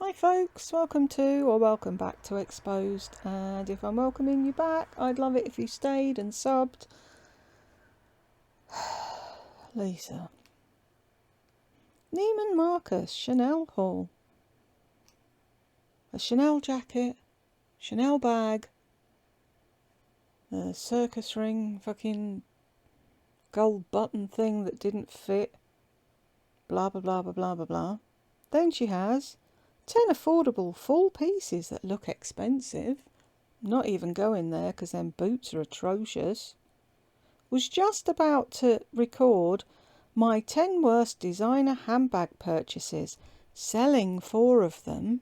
Hi folks, welcome to or welcome back to Exposed, and if I'm welcoming you back, I'd love it if you stayed and subbed. Lisa. Neiman Marcus Chanel haul. A Chanel jacket, Chanel bag, a circus ring, fucking gold button thing that didn't fit, blah blah blah blah blah blah blah. Then she has 10 affordable full pieces that look expensive. Not even going there because them boots are atrocious. Was just about to record my 10 worst designer handbag purchases, selling 4 of them.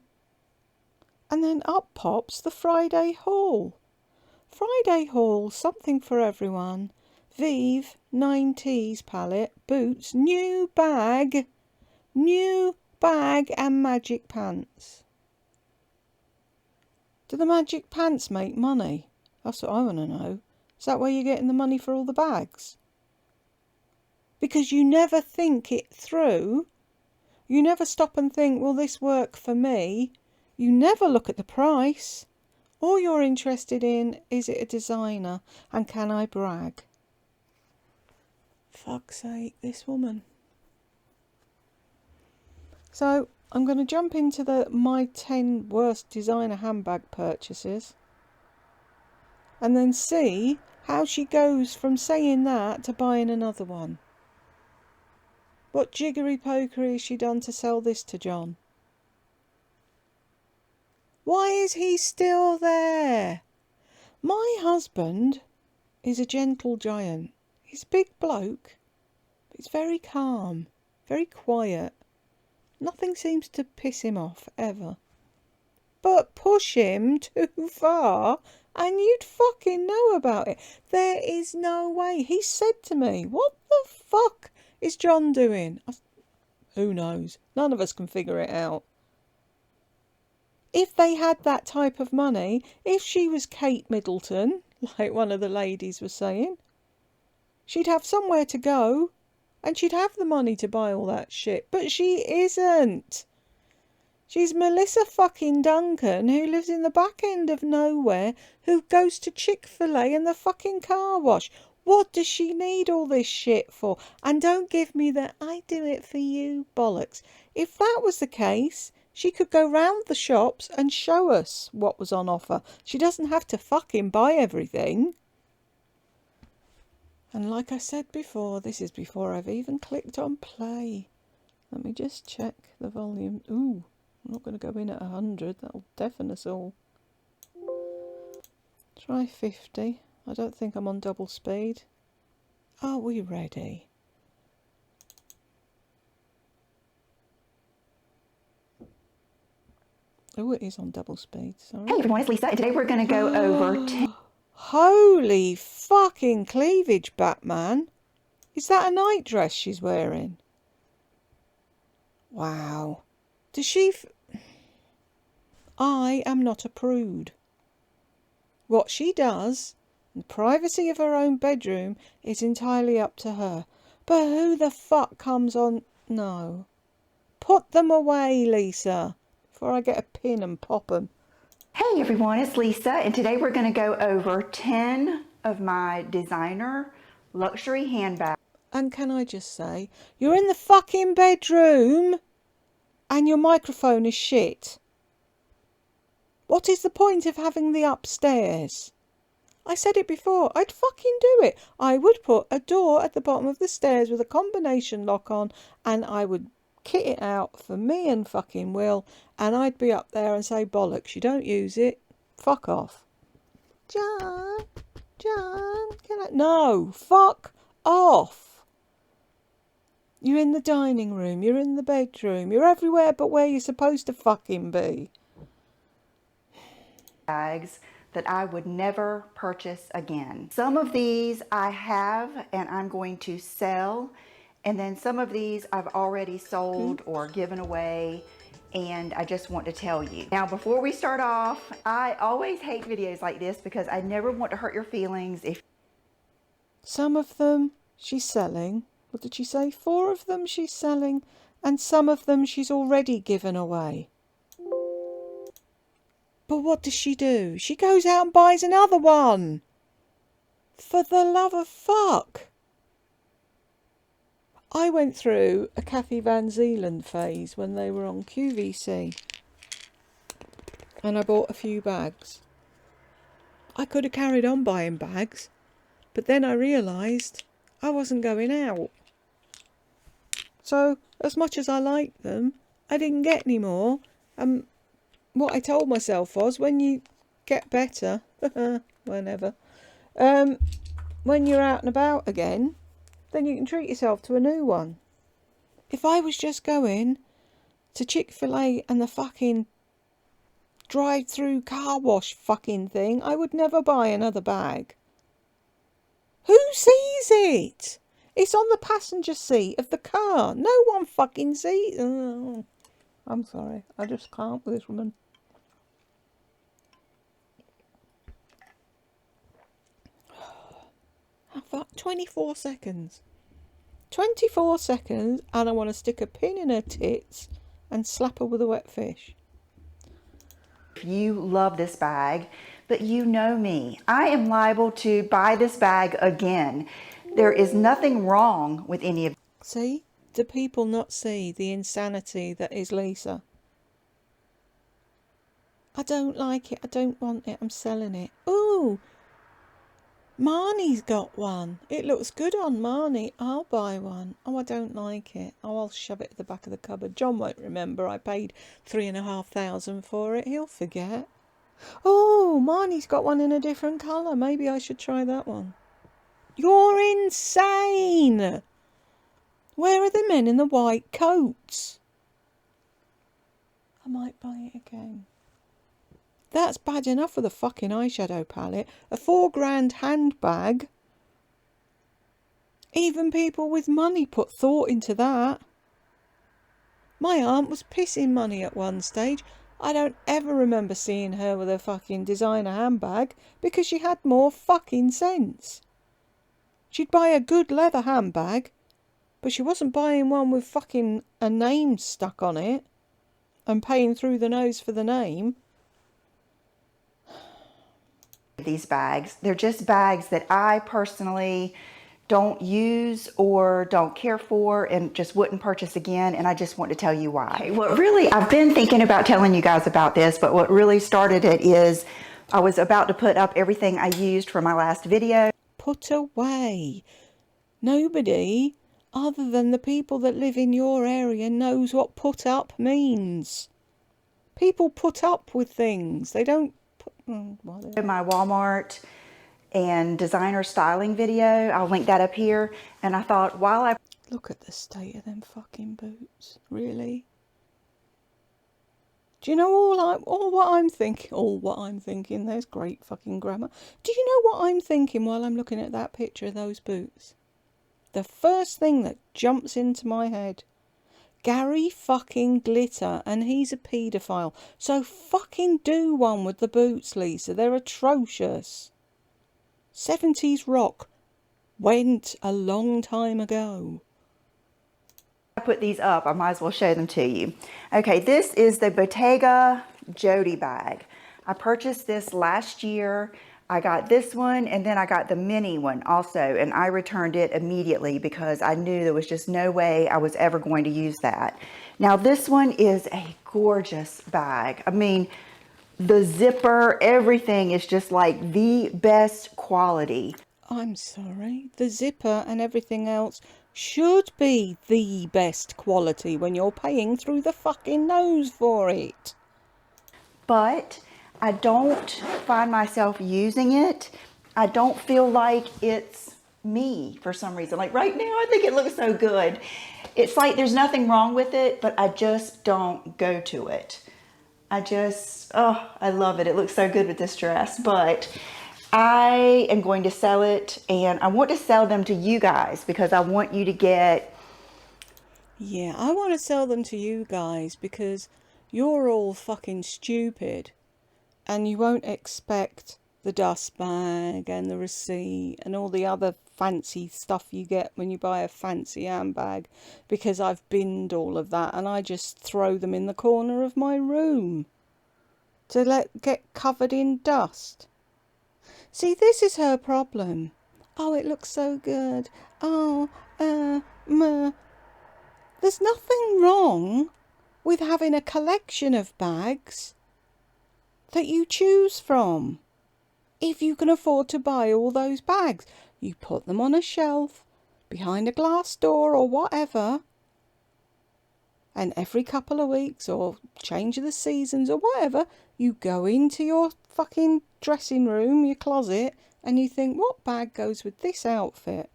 And then up pops the Friday haul. Friday haul, something for everyone. Vive 9T's palette, boots, new bag and magic pants. Do the magic pants make money? That's what I want to know. Is that where you're getting the money for all the bags? Because you never think it through. You never stop and think, will this work for me? You never look at the price. All you're interested in, is it a designer and can I brag? Fuck's sake, this woman. So, I'm going to jump into my 10 worst designer handbag purchases and then see how she goes from saying that to buying another one. What jiggery pokery has she done to sell this to John? Why is he still there? My husband is a gentle giant. He's a big bloke, but he's very calm, very quiet. Nothing seems to piss him off, ever. But push him too far and you'd fucking know about it. There is no way. He said to me, what the fuck is John doing? Who knows? None of us can figure it out. If they had that type of money, if she was Kate Middleton, like one of the ladies was saying, she'd have somewhere to go. And she'd have the money to buy all that shit. But she isn't. She's Melissa fucking Duncan, who lives in the back end of nowhere, who goes to Chick-fil-A and the fucking car wash. What does she need all this shit for? And don't give me the I do it for you bollocks. If that was the case, she could go round the shops and show us what was on offer. She doesn't have to fucking buy everything. And like I said before, this is before I've even clicked on play. Let me just check the volume. Ooh, I'm not going to go in at 100. That'll deafen us all. Try 50. I don't think I'm on double speed. Are we ready? Oh, it is on double speed. Sorry. Hey everyone, it's Lisa, and today we're going to go over 10. Holy fucking cleavage, Batman. Is that a night dress she's wearing? Wow. Does she... I am not a prude. What she does, in the privacy of her own bedroom, is entirely up to her. But who the fuck comes on... No. Put them away, Lisa, before I get a pin and pop them. Hey everyone, it's Lisa, and today we're going to go over 10 of my designer luxury handbags. And can I just say, you're in the fucking bedroom and your microphone is shit. What is the point of having the upstairs? I said it before, I'd fucking do it. I would put a door at the bottom of the stairs with a combination lock on, and I would kit it out for me and fucking Will, and I'd be up there and say, bollocks, you don't use it, fuck off. John, can I... No, fuck off. You're in the dining room, you're in the bedroom, you're everywhere but where you're supposed to fucking be. Bags that I would never purchase again. Some of these I have and I'm going to sell, and then some of these I've already sold or given away, and I just want to tell you. Now before we start off, I always hate videos like this because I never want to hurt your feelings. Some of them she's selling. What did she say? 4 of them she's selling, and some of them she's already given away. But what does she do? She goes out and buys another one. For the love of fuck. I went through a Kathy Van Zeeland phase when they were on QVC. And I bought a few bags. I could have carried on buying bags. But then I realised I wasn't going out. So, as much as I liked them, I didn't get any more. What I told myself was, when you get better, whenever, when you're out and about again, then you can treat yourself to a new one. If I was just going to Chick-fil-A and the fucking drive-through car wash fucking thing, I would never buy another bag. Who sees it? It's on the passenger seat of the car. No one fucking sees. Oh, I'm sorry. I just can't with this woman. I've got 24 seconds. 24 seconds and I want to stick a pin in her tits and slap her with a wet fish. You love this bag, but you know me. I am liable to buy this bag again. There is nothing wrong with any of. See? Do people not see the insanity that is Lisa? I don't like it. I don't want it. I'm selling it. Ooh! Marnie's got one. It looks good on Marnie. I'll buy one. Oh, I don't like it. Oh, I'll shove it at the back of the cupboard. John won't remember. I paid $3,500 for it. He'll forget. Oh, Marnie's got one in a different colour. Maybe I should try that one. You're insane! Where are the men in the white coats? I might buy it again. That's bad enough with a fucking eyeshadow palette. A $4,000 handbag. Even people with money put thought into that. My aunt was pissing money at one stage. I don't ever remember seeing her with a fucking designer handbag because she had more fucking sense. She'd buy a good leather handbag, but she wasn't buying one with fucking a name stuck on it and paying through the nose for the name. These bags. They're just bags that I personally don't use or don't care for and just wouldn't purchase again, and I just want to tell you why. What really, I've been thinking about telling you guys about this, but what really started it is I was about to put up everything I used for my last video. Put away. Nobody other than the people that live in your area knows what put up means. People put up with things. They don't put... My Walmart and designer styling video, I'll link that up here. And I thought, while I... Look at the state of them fucking boots. Really? Do you know all what I'm thinking? There's great fucking grammar. Do you know what I'm thinking while I'm looking at that picture of those boots? The first thing that jumps into my head. Gary fucking Glitter, and he's a paedophile. So fucking do one with the boots, Lisa. They're atrocious. 70s rock went a long time ago. I put these up, I might as well show them to you. Okay, this is the Bottega Jody bag. I purchased this last year. I got this one, and then I got the mini one also, and I returned it immediately because I knew there was just no way I was ever going to use that. Now this one is a gorgeous bag. I mean, the zipper, everything is just like the best quality. I'm sorry, the zipper and everything else should be the best quality when you're paying through the fucking nose for it. But I don't find myself using it. I don't feel like it's me for some reason. Like right now, I think it looks so good. It's like there's nothing wrong with it, but I just don't go to it. I love it. It looks so good with this dress, but I am going to sell it, and I want to sell them to you guys because I want you to get... Yeah, I want to sell them to you guys because you're all fucking stupid and you won't expect the dust bag and the receipt and all the other fancy stuff you get when you buy a fancy handbag, because I've binned all of that and I just throw them in the corner of my room. to get covered in dust. See, this is her problem. Oh, it looks so good. Oh, There's nothing wrong with having a collection of bags that you choose from. If you can afford to buy all those bags, you put them on a shelf behind a glass door or whatever, and every couple of weeks or change of the seasons or whatever, you go into your fucking dressing room, your closet, and you think, what bag goes with this outfit?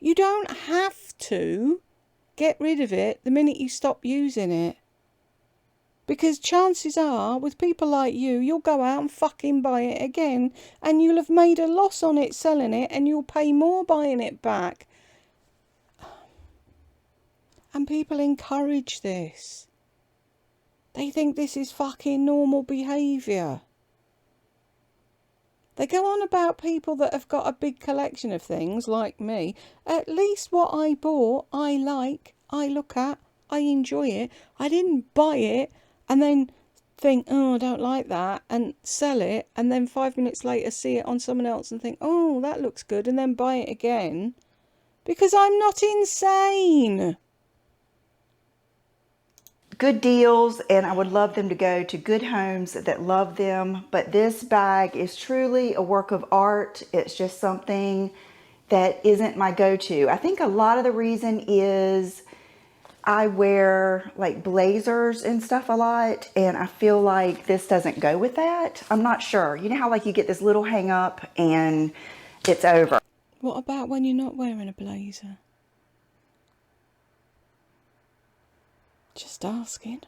You don't have to get rid of it the minute you stop using it. Because chances are, with people like you, you'll go out and fucking buy it again, and you'll have made a loss on it selling it, and you'll pay more buying it back. And people encourage this. They think this is fucking normal behaviour. They go on about people that have got a big collection of things, like me. At least what I bought, I like, I look at, I enjoy it. I didn't buy it and then think, oh, I don't like that, and sell it, and then 5 minutes later see it on someone else and think, oh, that looks good, and then buy it again. Because I'm not insane. Good deals, and I would love them to go to good homes that love them. But this bag is truly a work of art. It's just something that isn't my go-to. I think a lot of the reason is I wear like blazers and stuff a lot, and I feel like this doesn't go with that. I'm not sure. You know how like you get this little hang up and it's over. What about when you're not wearing a blazer? Just asking.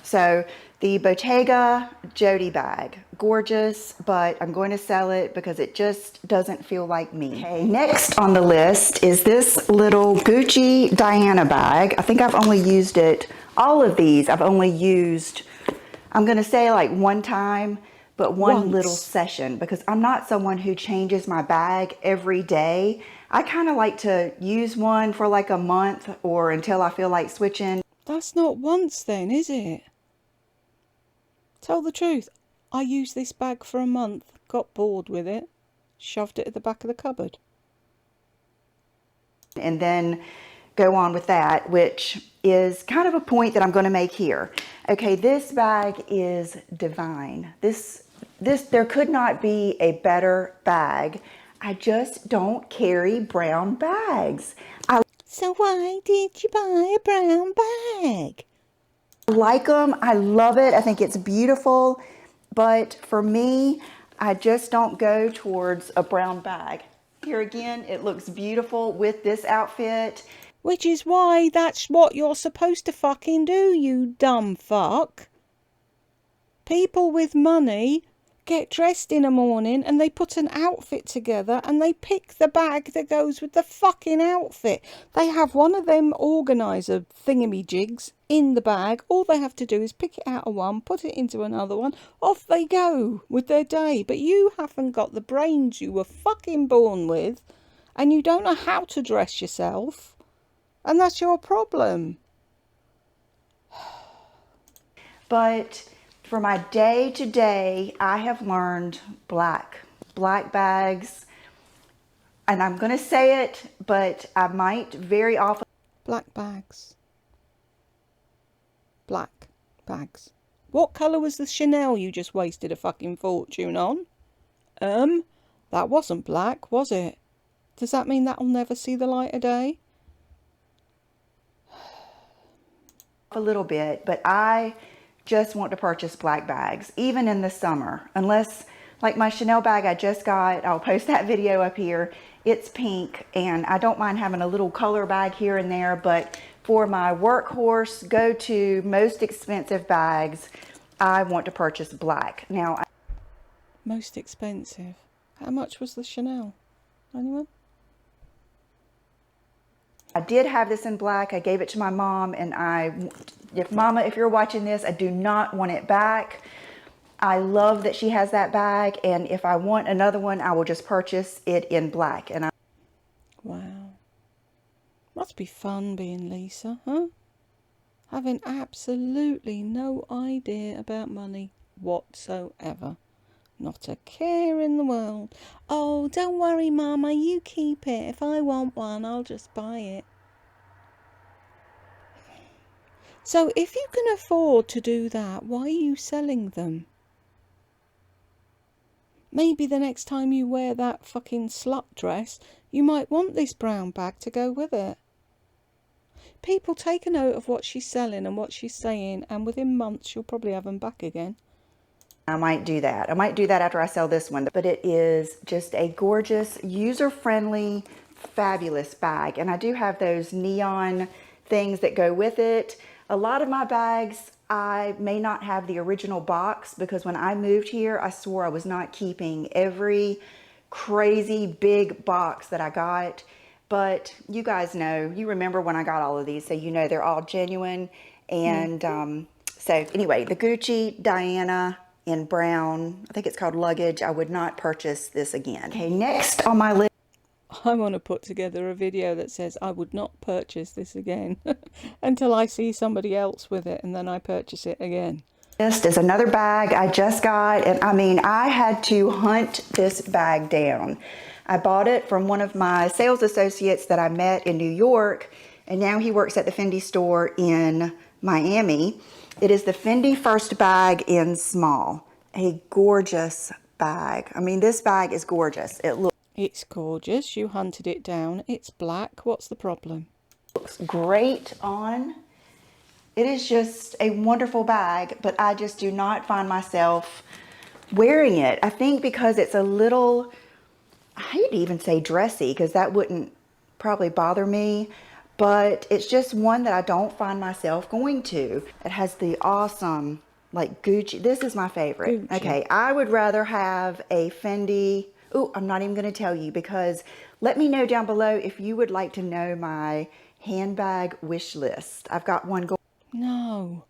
So the Bottega Jody bag, gorgeous, but I'm going to sell it because it just doesn't feel like me. Okay, next on the list is this little Gucci Diana bag. I think I've only used it, all of these I've only used, I'm going to say like one time, but one little session, because I'm not someone who changes my bag every day. I kind of like to use one for like a month or until I feel like switching. That's not once then, is it? Tell the truth. I used this bag for a month, got bored with it, shoved it at the back of the cupboard. And then go on with that, which is kind of a point that I'm going to make here. Okay, this bag is divine. This there could not be a better bag. I just don't carry brown bags. So why did you buy a brown bag? I like them. I love it. I think it's beautiful. But for me, I just don't go towards a brown bag. Here again, it looks beautiful with this outfit. Which is why that's what you're supposed to fucking do, you dumb fuck. People with money get dressed in a morning and they put an outfit together and they pick the bag that goes with the fucking outfit. They have one of them organiser thingamajigs in the bag. All they have to do is pick it out of one, put it into another one, off they go with their day. But you haven't got the brains you were fucking born with, and you don't know how to dress yourself, and that's your problem. But for my day to day, I have learned black bags, and I'm going to say it, but I might very often. Black bags. Black bags. What colour was the Chanel you just wasted a fucking fortune on? That wasn't black, was it? Does that mean that'll never see the light of day? A little bit, but I just want to purchase black bags, even in the summer, unless like my Chanel bag I just got, I'll post that video up here. It's pink, and I don't mind having a little color bag here and there, but for my workhorse, go-to, most expensive bags, I want to purchase black. Now, most expensive. How much was the Chanel? Anyone? I did have this in black. I gave it to my mom, and Mama, if you're watching this, I do not want it back. I love that she has that bag, and if I want another one, I will just purchase it in black. Wow. Must be fun being Lisa, huh? having absolutely no idea about money whatsoever. Not a care in the world. Oh, don't worry, Mama, you keep it. If I want one, I'll just buy it. So if you can afford to do that, why are you selling them? Maybe the next time you wear that fucking slut dress, you might want this brown bag to go with it. People take a note of what she's selling and what she's saying, and within months you'll probably have them back again. I might do that. I might do that after I sell this one. But it is just a gorgeous, user-friendly, fabulous bag. And I do have those neon things that go with it. A lot of my bags, I may not have the original box because when I moved here, I swore I was not keeping every crazy big box that I got. But you guys know, you remember when I got all of these, so you know they're all genuine. And so anyway, the Gucci Diana in brown, I think it's called luggage. I would not purchase this again. Okay, next on my list. I want to put together a video that says I would not purchase this again until I see somebody else with it, and then I purchase it again. This is another bag I just got, and I mean, I had to hunt this bag down. I bought it from one of my sales associates that I met in New York, and now he works at the Fendi store in Miami. It is the Fendi First bag in small. A gorgeous bag. I mean, this bag is gorgeous. It's gorgeous. You hunted it down. It's black. What's the problem? Looks great on. It is just a wonderful bag, but I just do not find myself wearing it. I think because it's a little, I hate to even say dressy because that wouldn't probably bother me, but it's just one that I don't find myself going to. It has the awesome, like Gucci. This is my favorite. Gucci. Okay, I would rather have a Fendi. Oh, I'm not even going to tell you because let me know down below if you would like to know my handbag wish list. I've got one going. No.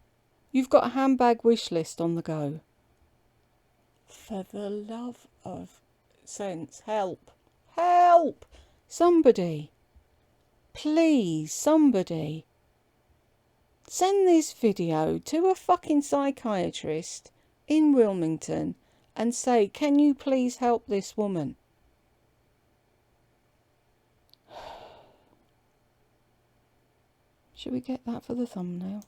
You've got a handbag wish list on the go. For the love of sense, help. Help! Somebody. Please, somebody. Send this video to a fucking psychiatrist in Wilmington and say, can you please help this woman? Should we get that for the thumbnail?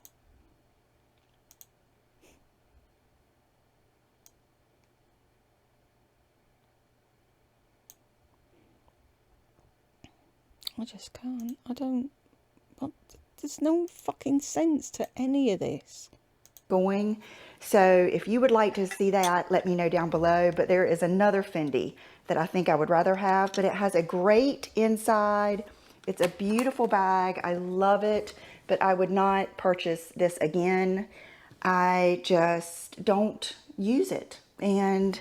I just can't. I don't. What? There's no fucking sense to any of this. Going. So if you would like to see that, let me know down below. But there is another Fendi that I think I would rather have, but it has a great inside. It's a beautiful bag. I love it, but I would not purchase this again. I just don't use it. And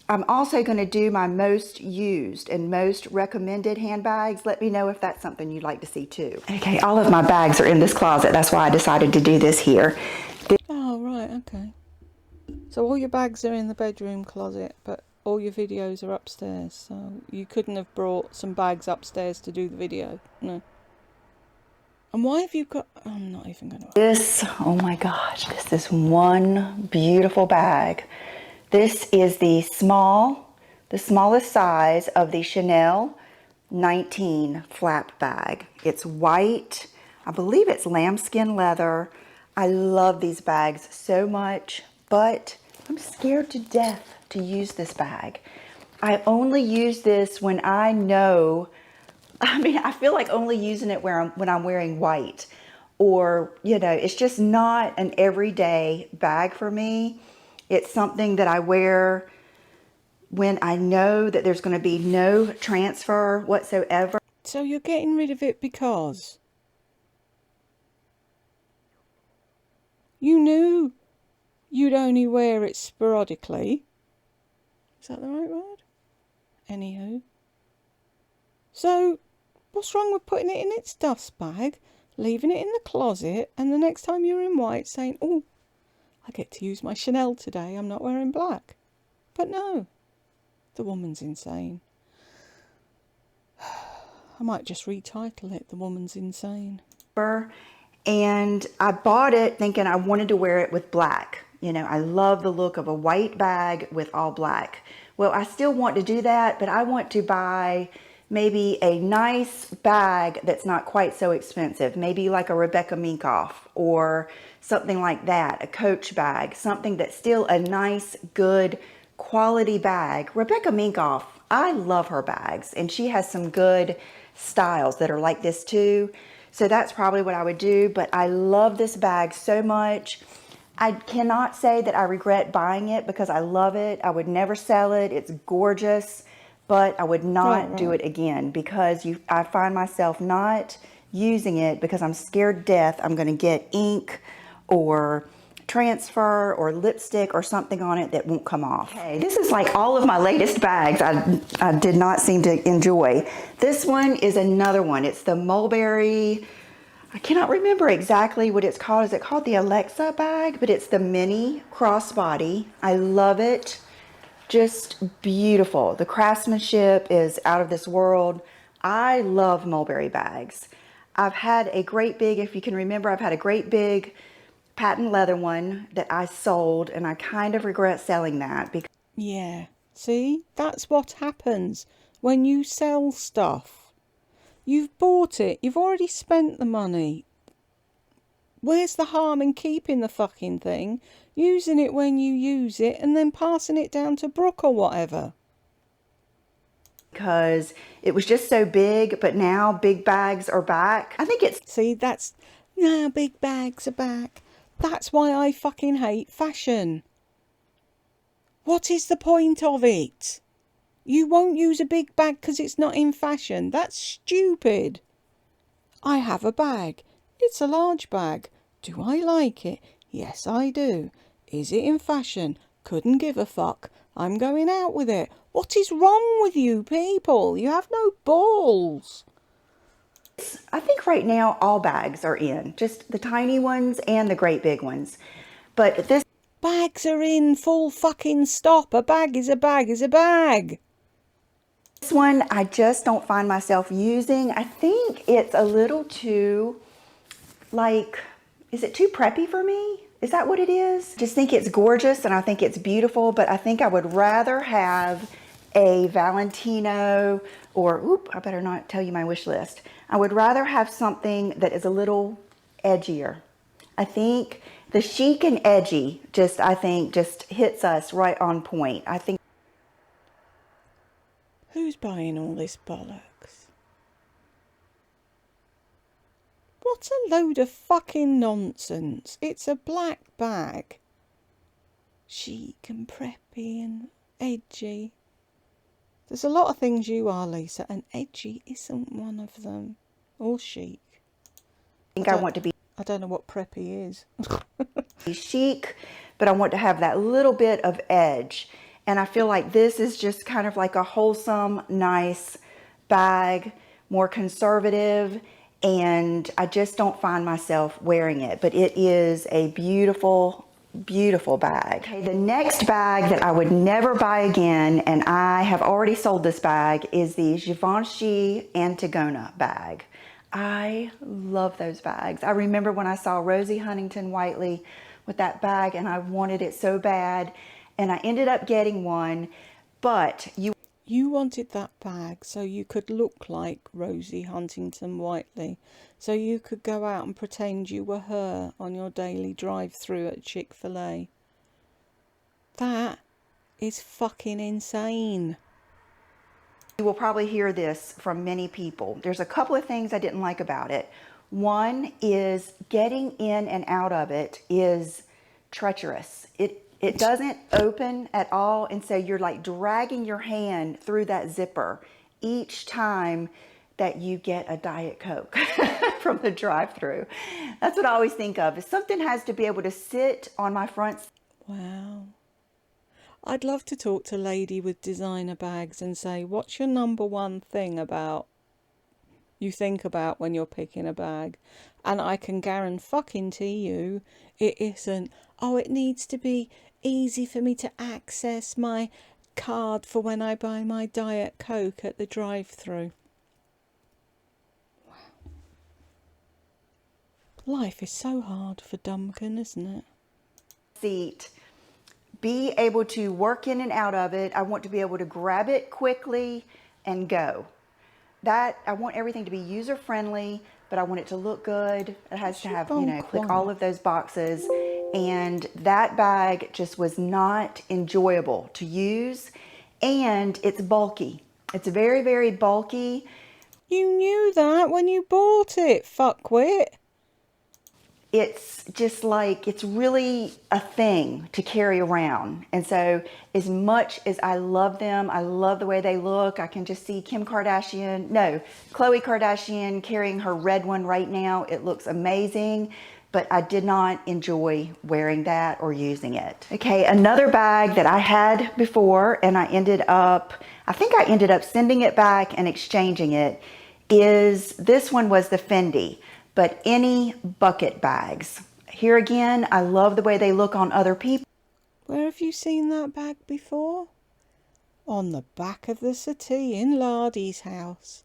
I'm also going to do my most used and most recommended handbags. Let me know if that's something you'd like to see too. Okay, all of my bags are in this closet. That's why I decided to do this here. Oh, right, okay. So all your bags are in the bedroom closet, but all your videos are upstairs. So you couldn't have brought some bags upstairs to do the video, no. And why have you got... I'm not even going to... This, oh my gosh, this is one beautiful bag. This is the smallest size of the Chanel 19 flap bag. It's white. I believe it's lambskin leather. I love these bags so much, but I'm scared to death to use this bag. I only use this when I know, I mean, I feel like only using it when I'm wearing white, or, you know, it's just not an everyday bag for me. It's something that I wear when I know that there's going to be no transfer whatsoever. So you're getting rid of it because you knew you'd only wear it sporadically. Is that the right word? Anywho. So what's wrong with putting it in its dust bag, leaving it in the closet, and the next time you're in white saying, oh, I get to use my Chanel today, I'm not wearing black. But no, the woman's insane. I might just retitle it, The Woman's Insane. And I bought it thinking I wanted to wear it with black. You know, I love the look of a white bag with all black. Well, I still want to do that, but I want to buy maybe a nice bag that's not quite so expensive. Maybe like a Rebecca Minkoff or something like that, a Coach bag, something that's still a nice, good quality bag. Rebecca Minkoff, I love her bags, and she has some good styles that are like this too. So that's probably what I would do, but I love this bag so much. I cannot say that I regret buying it because I love it. I would never sell it. It's gorgeous, but I would not do it again because I find myself not using it because I'm scared to death I'm going to get ink or transfer or lipstick or something on it that won't come off. Okay, this is like all of my latest bags I did not seem to enjoy. This one is another one. It's the Mulberry, I cannot remember exactly what it's called. Is it called the Alexa bag? But it's the mini crossbody. I love it. Just beautiful. The craftsmanship is out of this world. I love Mulberry bags. I've had a great big, if you can remember, I've had a great big patent leather one that I sold, and I kind of regret selling that because Yeah, see, that's what happens when you sell stuff. You've bought it, you've already spent the money. Where's the harm in keeping the fucking thing, using it when you use it, and then passing it down to Brooke or whatever? because it was just so big, but now big bags are back. I think it's... See, that's... Now big bags are back. That's why I fucking hate fashion. What is the point of it? You won't use a big bag because it's not in fashion. That's stupid. I have a bag. It's a large bag. Do I like it? Yes, I do. Is it in fashion? Couldn't give a fuck. I'm going out with it. What is wrong with you people? You have no balls. I think right now all bags are in. Just the tiny ones and the great big ones. But this... Bags are in full fucking stop. A bag is a bag is a bag. This one I just don't find myself using. I think it's a little too, like, is it too preppy for me? Is that what it is? Just think it's gorgeous and I think it's beautiful, but I think I would rather have a Valentino or, oop, I better not tell you my wish list. I would rather have something that is a little edgier. I think the chic and edgy I think just hits us right on point. I think... Who's buying all this bollocks? What a load of fucking nonsense. It's a black bag. Chic and preppy and edgy. There's a lot of things you are, Lisa, and edgy isn't one of them. Or chic. I want to be... I don't know what preppy is. chic, but I want to have that little bit of edge. And I feel like this is just kind of like a wholesome, nice bag, more conservative, and I just don't find myself wearing it. But it is a beautiful, beautiful bag. Okay, the next bag that I would never buy again, and I have already sold this bag, is the Givenchy Antigona bag. I love those bags. I remember when I saw Rosie Huntington Whiteley with that bag and I wanted it so bad, and I ended up getting one, but you wanted that bag so you could look like Rosie Huntington Whiteley, so you could go out and pretend you were her on your daily drive-through at Chick-fil-A. That is fucking insane. You will probably hear this from many people. There's a couple of things I didn't like about it. One is getting in and out of it is treacherous. It doesn't open at all, and so you're like dragging your hand through that zipper each time that you get a Diet Coke from the drive-through. That's what I always think of. Is something has to be able to sit on my front. Wow. I'd love to talk to Lady with designer bags and say, what's your number one thing you think about when you're picking a bag? And I can guarantee you it isn't, oh, it needs to be easy for me to access my card for when I buy my Diet Coke at the drive-through. Wow. Life is so hard for Duncan, isn't it? Seat, be able to work in and out of it. I want to be able to grab it quickly and go. That, I want everything to be user friendly, but I want it to look good. It has to have, you know, click all of those boxes. And that bag just was not enjoyable to use. And it's bulky. It's very, very bulky. You knew that when you bought it, fuckwit. It's just like, it's really a thing to carry around. And so as much as I love them, I love the way they look. I can just see Khloe Kardashian carrying her red one right now. It looks amazing, but I did not enjoy wearing that or using it. Okay, another bag that I had before and I think I ended up sending it back and exchanging it, is this one was the Fendi. But any bucket bags. Here again, I love the way they look on other people. Where have you seen that bag before? On the back of the settee in Lardy's house.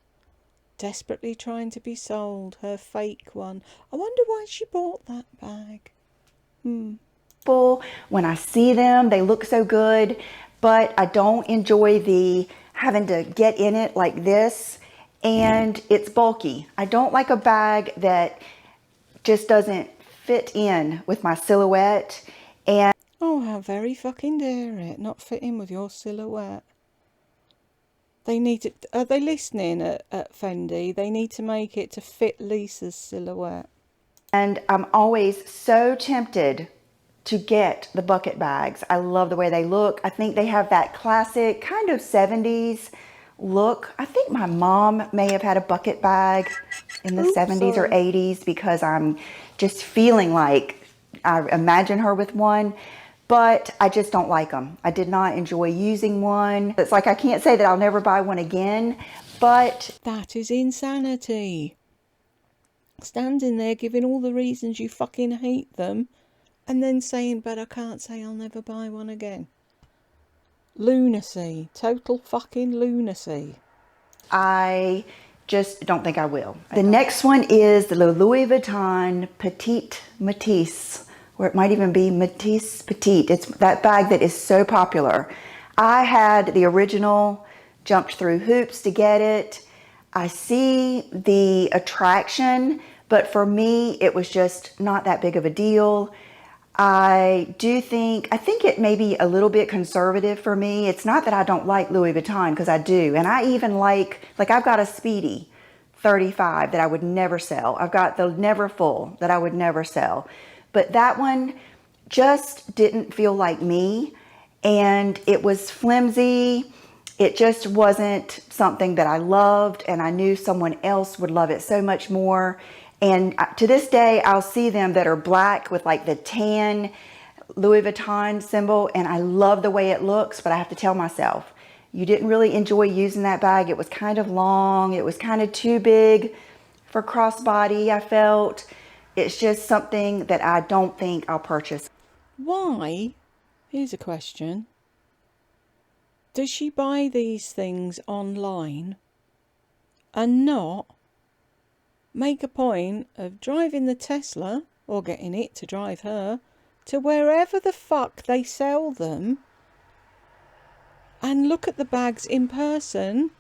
Desperately trying to be sold, her fake one. I wonder why she bought that bag. When I see them, they look so good, but I don't enjoy the having to get in it like this. And it's bulky. I don't like a bag that just doesn't fit in with my silhouette. And oh, how very fucking dare it not fit in with your silhouette. They need to, are they listening at Fendi? They need to make it to fit Lisa's silhouette. And I'm always so tempted to get the bucket bags. I love the way they look. I think they have that classic kind of 70s look. I think my mom may have had a bucket bag in the 70s or 80s because I'm just feeling like I imagine her with one, but I just don't like them. I did not enjoy using one. It's like I can't say that I'll never buy one again, but that is insanity. Standing there giving all the reasons you fucking hate them and then saying, but I can't say I'll never buy one again. Lunacy. Total fucking lunacy. I just don't think I will. The next one is the Louis Vuitton Petite Matisse, or it might even be Matisse Petite. It's that bag that is so popular. I had the original, jumped through hoops to get it. I see the attraction, but for me, it was just not that big of a deal. I think it may be a little bit conservative for me. It's not that I don't like Louis Vuitton, because I do. And I even like I've got a Speedy 35 that I would never sell. I've got the Never Full that I would never sell. But that one just didn't feel like me. And it was flimsy. It just wasn't something that I loved. And I knew someone else would love it so much more. And to this day, I'll see them that are black with like the tan Louis Vuitton symbol, and I love the way it looks, but I have to tell myself, you didn't really enjoy using that bag. It was kind of long. It was kind of too big for crossbody, I felt. It's just something that I don't think I'll purchase. Why? Here's a question. Does she buy these things online and not make a point of driving the Tesla, or getting it to drive her, to wherever the fuck they sell them and look at the bags in person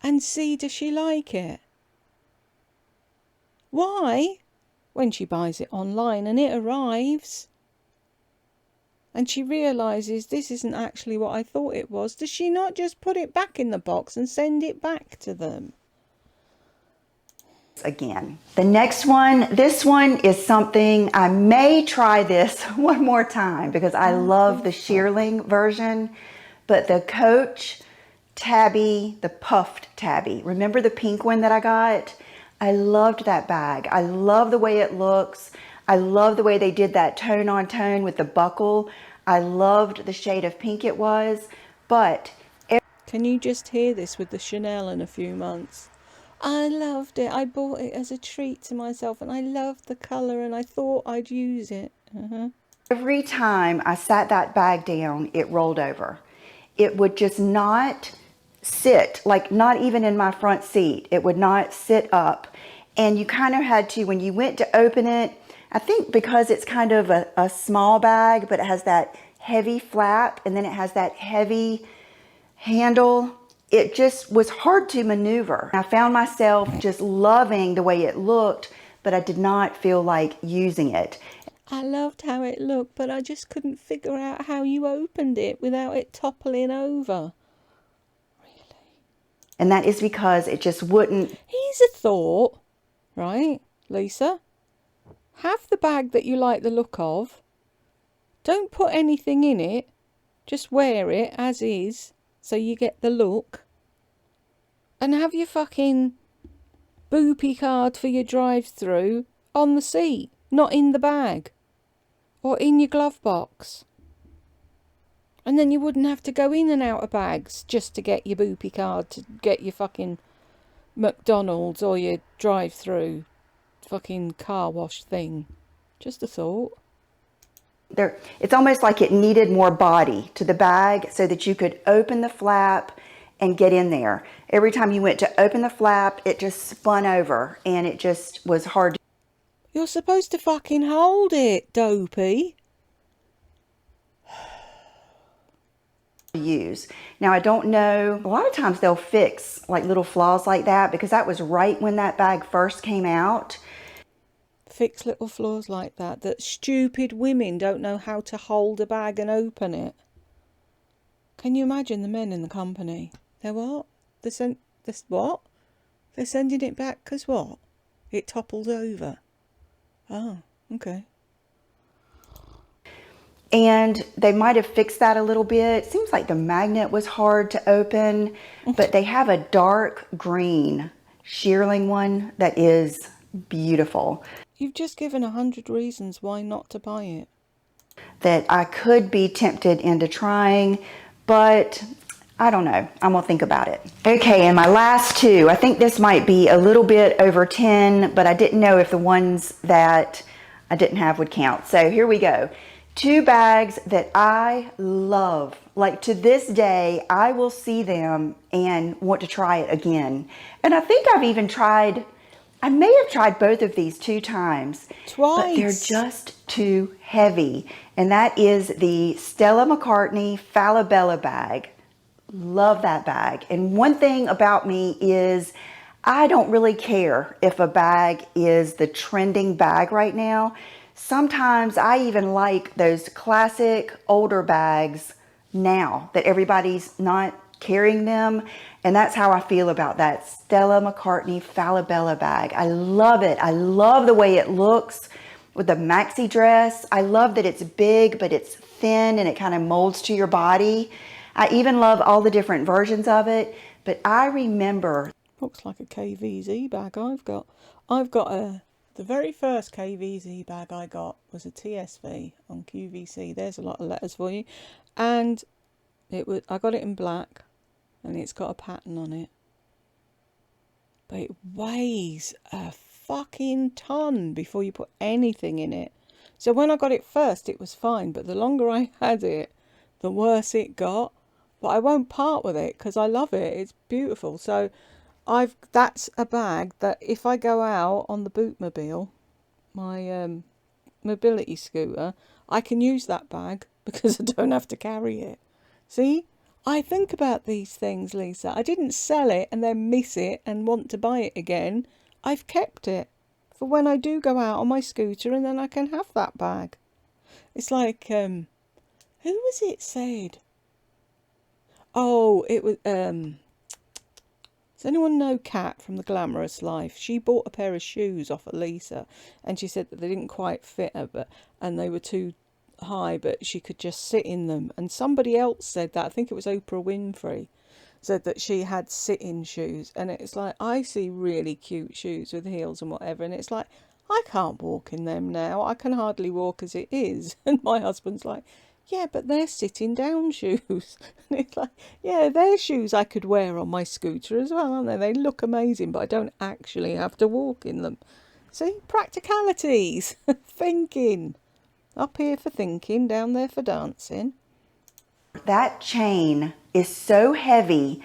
and see, does she like it? Why, when she buys it online and it arrives and she realises this isn't actually what I thought it was, does she not just put it back in the box and send it back to them? Again, the next one, this one is something I may try this one more time because I love the shearling version, but the Coach tabby, the puffed tabby, remember the pink one that I got? I loved that bag. I love the way it looks. I love the way they did that tone on tone with the buckle. I loved the shade of pink it was, but can you just hear this with the Chanel in a few months? I loved it. I bought it as a treat to myself and I loved the colour and I thought I'd use it. Every time I sat that bag down, it rolled over. It would just not sit, like not even in my front seat. It would not sit up. And you kind of had to, when you went to open it, I think because it's kind of a small bag, but it has that heavy flap and then it has that heavy handle, it just was hard to maneuver. I found myself just loving the way it looked, but I did not feel like using it. I loved how it looked, but I just couldn't figure out how you opened it without it toppling over. And that is because it just wouldn't. Here's a thought, right, Lisa? Have the bag that you like the look of. Don't put anything in it. Just wear it as is, so you get the look. And have your fucking boopy card for your drive-through on the seat, not in the bag. Or in your glove box. And then you wouldn't have to go in and out of bags just to get your boopy card, to get your fucking McDonald's or your drive-through fucking car wash thing. Just a thought. It's almost like it needed more body to the bag so that you could open the flap and get in there. Every time you went to open the flap, it just spun over and it just was hard You're supposed to fucking hold it, dopey. to use. Now, I don't know, a lot of times they'll fix like little flaws like that because that was right when that bag first came out. Fix little flaws like that stupid women don't know how to hold a bag and open it. Can you imagine the men in the company? They're what? What? They're sending it back because what? It topples over. Oh, okay. And they might have fixed that a little bit. Seems like the magnet was hard to open, but they have a dark green shearling one that is beautiful. You've just given 100 reasons why not to buy it. That I could be tempted into trying, but I don't know. I'm gonna think about it. Okay, and my last two, I think this might be a little bit over 10, but I didn't know if the ones that I didn't have would count. So here we go. Two bags that I love. Like to this day, I will see them and want to try it again. And I think I've even tried, I may have tried both of these 2 times. Twice. But they're just too heavy. And that is the Stella McCartney Falabella bag. Love that bag. And one thing about me is I don't really care if a bag is the trending bag right now. Sometimes I even like those classic older bags now that everybody's not carrying them. And that's how I feel about that Stella McCartney Falabella bag. I love it. I love the way it looks with the maxi dress. I love that it's big, but it's thin and it kind of molds to your body. I even love all the different versions of it. But I remember. Looks like a KVZ bag I've got. The very first KVZ bag I got was a TSV on QVC. There's a lot of letters for you. And I got it in black and it's got a pattern on it. But it weighs a fucking ton before you put anything in it. So when I got it first, it was fine. But the longer I had it, the worse it got. But I won't part with it because I love it. It's beautiful. So that's a bag that if I go out on the bootmobile, my mobility scooter, I can use that bag because I don't have to carry it. See? I think about these things, Lisa. I didn't sell it and then miss it and want to buy it again. I've kept it for when I do go out on my scooter and then I can have that bag. It's like, who was it said? Oh, it was, does anyone know Kat from The Glamorous Life? She bought a pair of shoes off of Lisa and she said that they didn't quite fit her and they were too high, but she could just sit in them. And somebody else said that, I think it was Oprah Winfrey, said that she had sit-in shoes. And it's like, I see really cute shoes with heels and whatever, and it's like, I can't walk in them now. I can hardly walk as it is. And my husband's like, yeah, but they're sitting down shoes. And it's like, yeah, they're shoes I could wear on my scooter as well, aren't they? They look amazing, but I don't actually have to walk in them. See, practicalities. Thinking. Up here for thinking, down there for dancing. That chain is so heavy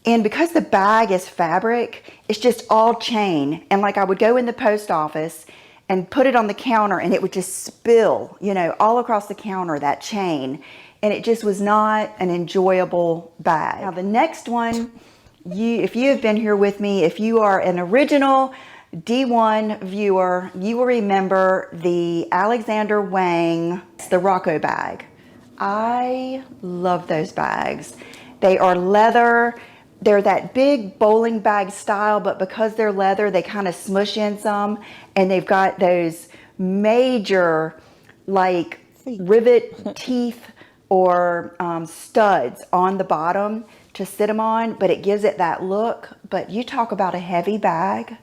And because the bag is fabric, it's just all chain. And like I would go in the post office and put it on the counter and it would just spill, you know, all across the counter, that chain. And it just was not an enjoyable bag. Now the next one, if you have been here with me, if you are an original D1 viewer, you will remember the Alexander Wang, the Rocco bag. I love those bags. They are leather. They're that big bowling bag style, but because they're leather, they kind of smush in some, and they've got those major like rivet teeth or studs on the bottom to sit them on, but it gives it that look. But you talk about a heavy bag.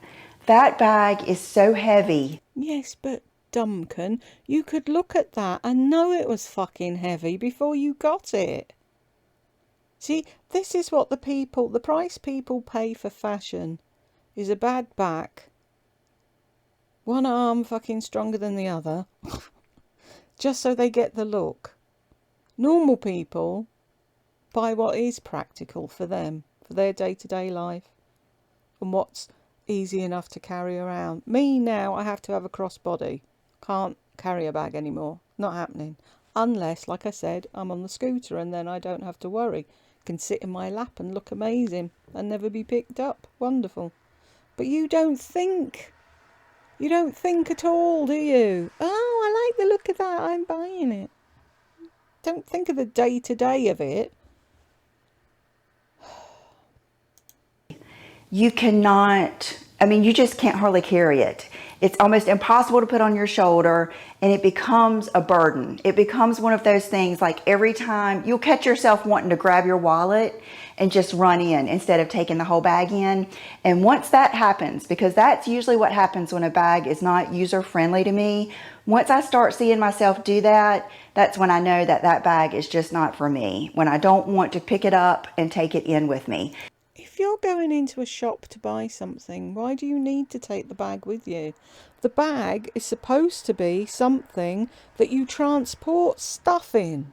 That bag is so heavy. Yes, but Dumpkin, you could look at that and know it was fucking heavy before you got it. See, this is what the price people pay for fashion is a bad back, one arm fucking stronger than the other, just so they get the look. Normal people buy what is practical for them, for their day-to-day life, and what's easy enough to carry around. Me now, I have to have a crossbody. Can't carry a bag anymore. Not happening. Unless, like I said, I'm on the scooter and then I don't have to worry. Can sit in my lap and look amazing and never be picked up. Wonderful. But you don't think. You don't think at all, do you? Oh, I like the look of that. I'm buying it. Don't think of the day-to-day of it. You cannot, I mean, you just can't hardly carry it. It's almost impossible to put on your shoulder, and it becomes a burden. It becomes one of those things like every time you'll catch yourself wanting to grab your wallet and just run in instead of taking the whole bag in. And once that happens, because that's usually what happens when a bag is not user friendly to me, once I start seeing myself do that, that's when I know that that bag is just not for me. When I don't want to pick it up and take it in with me. If you're going into a shop to buy something, why do you need to take the bag with you? The bag is supposed to be something that you transport stuff in.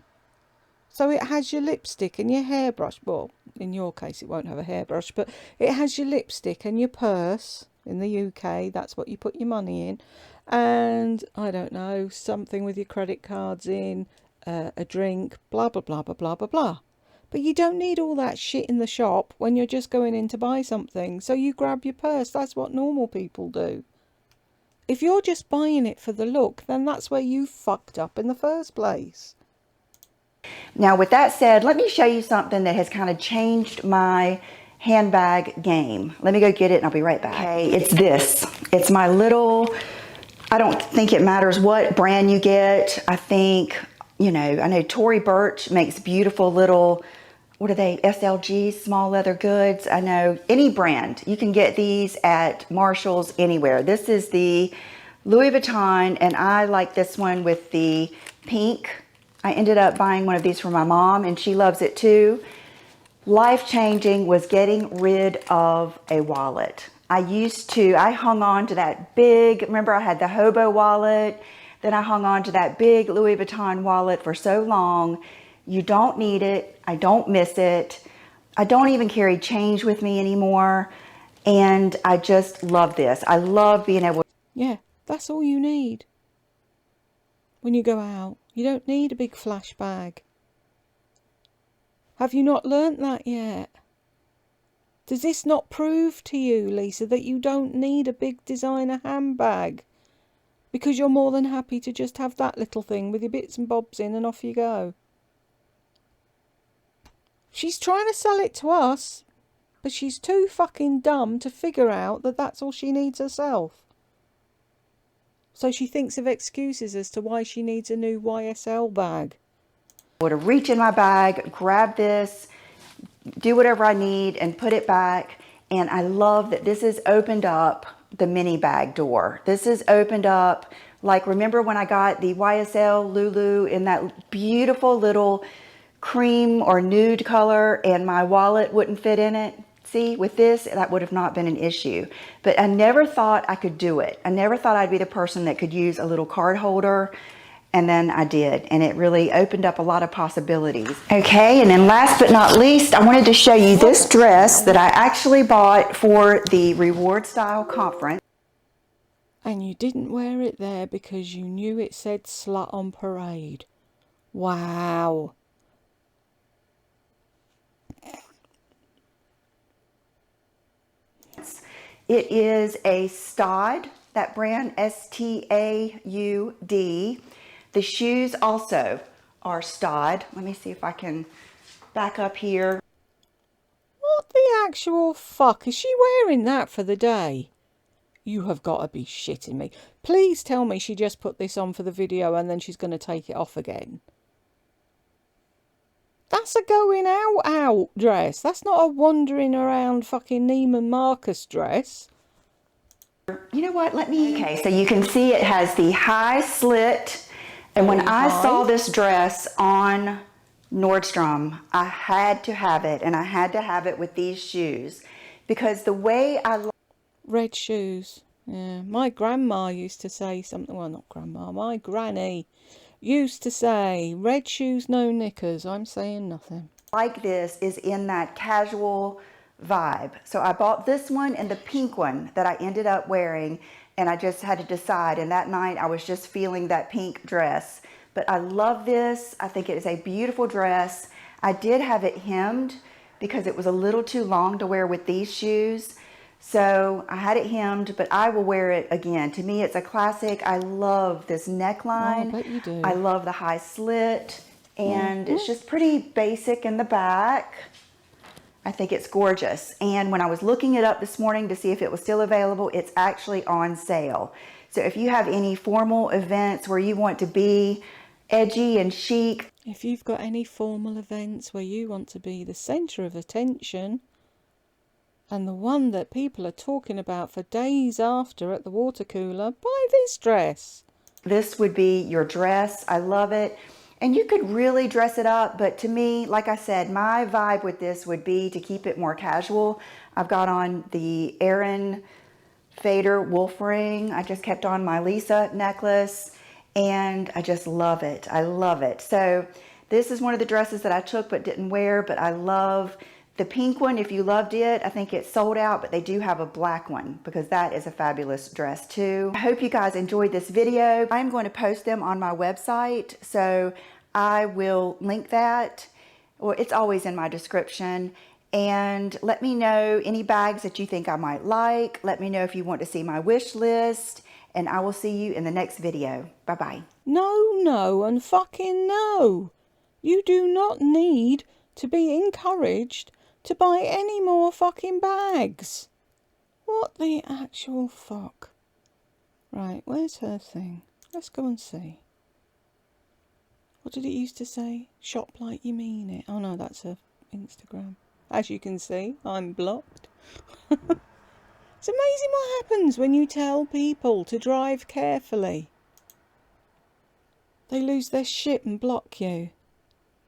So it has your lipstick and your hairbrush. Well, in your case, it won't have a hairbrush, but it has your lipstick and your purse. In the UK, that's what you put your money in. And, I don't know, something with your credit cards in, a drink, blah, blah, blah, blah, blah, blah, blah. But you don't need all that shit in the shop when you're just going in to buy something. So you grab your purse. That's what normal people do. If you're just buying it for the look, then that's where you fucked up in the first place. Now, with that said, let me show you something that has kind of changed my handbag game. Let me go get it and I'll be right back. Okay, it's this. It's my little, I don't think it matters what brand you get. I think, you know, I know Tory Burch makes beautiful little, what are they, SLGs, small leather goods. I know any brand. You can get these at Marshall's, anywhere. This is the Louis Vuitton, and I like this one with the pink. I ended up buying one of these for my mom, and she loves it too. Life-changing was getting rid of a wallet. I hung on to that big, remember I had the hobo wallet, then I hung on to that big Louis Vuitton wallet for so long. You don't need it. I don't miss it. I don't even carry change with me anymore. And I just love this. I love being able. Yeah, that's all you need. When you go out, you don't need a big flash bag. Have you not learnt that yet? Does this not prove to you, Lisa, that you don't need a big designer handbag? Because you're more than happy to just have that little thing with your bits and bobs in and off you go. She's trying to sell it to us, but she's too fucking dumb to figure out that that's all she needs herself. So she thinks of excuses as to why she needs a new YSL bag. To reach in my bag, grab this, do whatever I need and put it back. And I love that this has opened up the mini bag door. This is opened up, like, remember when I got the YSL Lulu in that beautiful little cream or nude color and my wallet wouldn't fit in it? See, with this, that would have not been an issue. But I never thought I could do it. I never thought I'd be the person that could use a little card holder And then I did, and it really opened up a lot of possibilities. Okay, and then last but not least, I wanted to show you this dress that I actually bought for the Reward Style Conference. And you didn't wear it there because you knew it said slut on parade. Wow. It is a Staud, that brand, S-T-A-U-D. The shoes also are Staud. Let me see if I can back up here. What the actual fuck? Is she wearing that for the day? You have got to be shitting me. Please tell me she just put this on for the video and then she's going to take it off again. That's a going out dress. That's not a wandering around fucking Neiman Marcus dress. You know what? Okay, so you can see it has the high slit. And when I saw this dress on Nordstrom, I had to have it. And I had to have it with these shoes. Because the way I... Red shoes. Yeah, my grandma used to say something. Well, not grandma. My granny used to say, red shoes, no knickers. I'm saying nothing. Like this is in that casual vibe. So I bought this one and the pink one that I ended up wearing, and I just had to decide. And that night I was just feeling that pink dress. But I love this. I think it is a beautiful dress. I did have it hemmed because it was a little too long to wear with these shoes. So I had it hemmed, but I will wear it again. To me, it's a classic. I love this neckline. Oh, I bet you do. I love the high slit, and it's just pretty basic in the back. I think it's gorgeous. And when I was looking it up this morning to see if it was still available, it's actually on sale. So if you have any formal events where you want to be edgy and chic. If you've got any formal events where you want to be the centre of attention, and the one that people are talking about for days after at the water cooler, buy this dress. This would be your dress. I love it. And you could really dress it up, but to me, like I said, my vibe with this would be to keep it more casual. I've got on the Erin Fader wolf ring. I just kept on my Lisa necklace, and I just love it. I love it. So this is one of the dresses that I took but didn't wear, but I love the pink one. If you loved it, I think it's sold out, but they do have a black one because that is a fabulous dress too. I hope you guys enjoyed this video. I'm going to post them on my website, so I will link that, or it's always in my description. And let me know any bags that you think I might like. Let me know if you want to see my wish list, and I will see you in the next video. Bye-bye. No, and fucking no. You do not need to be encouraged to buy any more fucking bags. What the actual fuck? Right, where's her thing? Let's go and see. What did it used to say? Shop like you mean it. Oh no, that's her Instagram. As you can see, I'm blocked. It's amazing what happens when you tell people to drive carefully. They lose their shit and block you.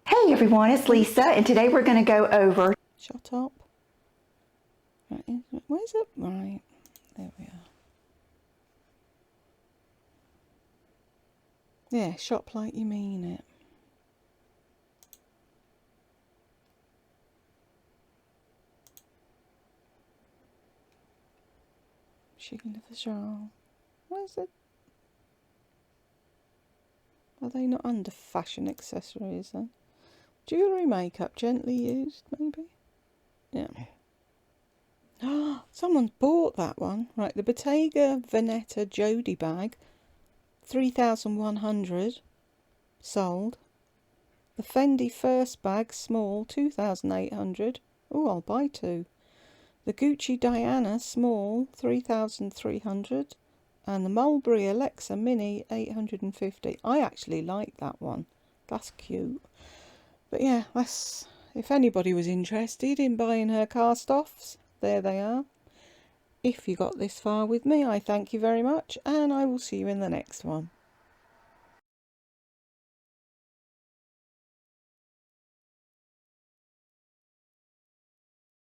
Hey everyone, it's Lisa, and today we're going to go over... Shut up. Right, where's it? Right, there we are. Yeah, shop like you mean it. Chicken of the shawl. Where's it? Are they not under fashion accessories then? Jewellery, makeup, gently used, maybe? Yeah. Someone's bought that one. Right, the Bottega Veneta Jodie bag, 3,100, sold. The Fendi First bag, small, 2,800. Oh, I'll buy two. The Gucci Diana, small, 3,300. And the Mulberry Alexa Mini, 850. I actually like that one. That's cute. But yeah, that's, if anybody was interested in buying her cast-offs, there they are. If you got this far with me, I thank you very much, and I will see you in the next one.